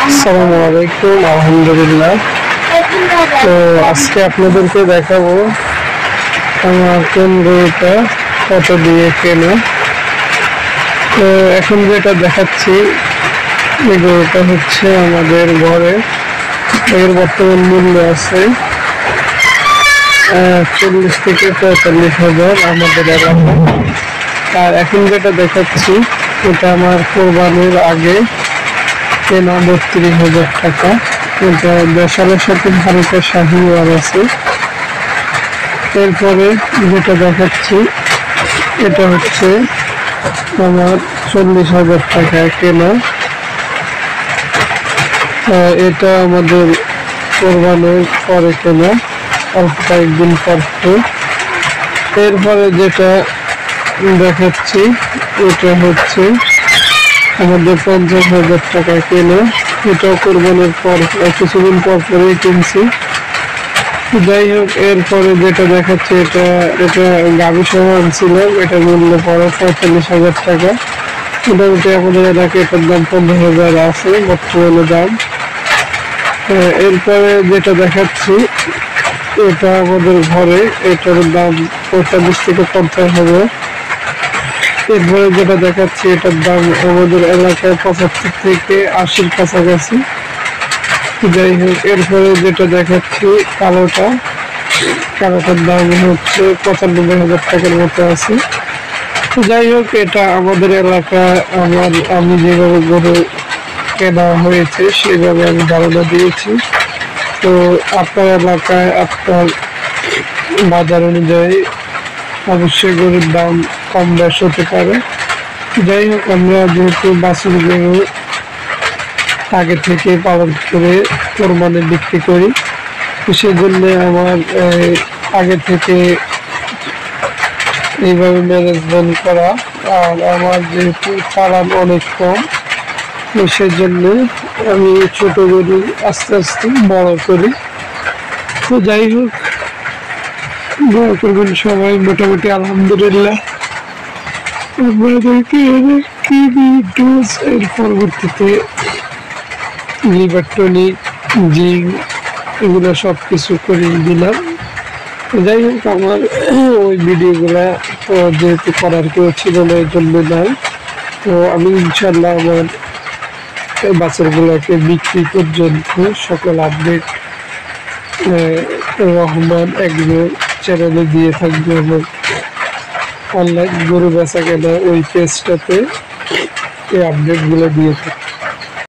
আসসালামু আলাইকুম, আলহামদুলিল্লাহ। তো আজকে আপনাদেরকে দেখাবো আমার কোন গরুটা কত দিয়ে কেনা। তো এখন যেটা দেখাচ্ছি এই গরুটা হচ্ছে আমাদের ঘরে, এর বর্তমান মূল্য আছে 40 থেকে 45,000 আমাদের এলাকায়। আর এখন যেটা দেখাচ্ছি এটা আমার কোরবানির আগে কেনা 32,000 টাকা। এটা দেশালের সাথে হালকা শাহিওয়াল আছে। এরপরে যেটা দেখাচ্ছি এটা হচ্ছে আমার 40,000 টাকায় কেনা। এটা আমাদের কোরবানির পরে কেনা, অল্প কয়েকদিন পর। এরপরে যেটা দেখাচ্ছি এটা হচ্ছে আমাদের 50,000 টাকা কেনা। এটাও কোরবানির পর কিছুদিন পর পরেই কিনছি। যাই হোক, এরপরে যেটা দেখাচ্ছে এটা গাভী সহ আনছিলাম, এটার মূল্য পড়ে 45,000 টাকা। মোটামুটি আমাদের এলাকায় এটার দাম 15,000 আছে বর্তমানে দাম। এরপরে যেটা দেখাচ্ছি এটা আমাদের ঘরে, এটার দাম 45 থেকে 50,000। এরপরে যেটা দেখাচ্ছি এটার দাম আমাদের এলাকায় 75 থেকে 80-র কাছাকাছি। যাই হোক, এরপরে যেটা দেখাচ্ছি কালোটার দাম হচ্ছে 95,000 টাকার মতো আছে। তো যাই হোক, এটা আমাদের এলাকায় আমি যেভাবে গরু কেনা হয়েছে সেভাবে আমি ধারণা দিয়েছি। তো আপনার এলাকায় আপনার বাজার অনুযায়ী অবশ্যই গরুর দাম কম বেশ হতে পারে। যাই হোক, আমরা যেহেতু বাছুর গরু আগে থেকে পালন করে কোরবানি বিক্রি করি, সেজন্য আমার আগে থেকে এইভাবে ম্যানেজমেন্ট করা। আর আমার যেহেতু চালান অনেক কম, তো সেজন্য আমি ছোট গরু আস্তে আস্তে বড় করি। তো যাই হোক, দোয়া করবেন সবাই। মোটামুটি আলহামদুলিল্লাহ আপনাদেরকে ডোজ এর পরবর্তীতে লিভার টনিক, জিঙ্ক এগুলো সব কিছু করে দিলাম। যাই হোক, আমার ওই ভিডিওগুলা তো যেহেতু করার কেউ ছিল না এই জন্য নাই। তো আমি ইনশাল্লাহ আমার বাচ্চাগুলোকে বিক্রি পর্যন্ত সকল আপডেট রহমান এগ্রো চ্যানেলে দিয়ে থাকবে এবং অনলাইন গরু বেচা কেনা ওই পেজটাতে এই আপডেটগুলো দিয়ে থাকবে।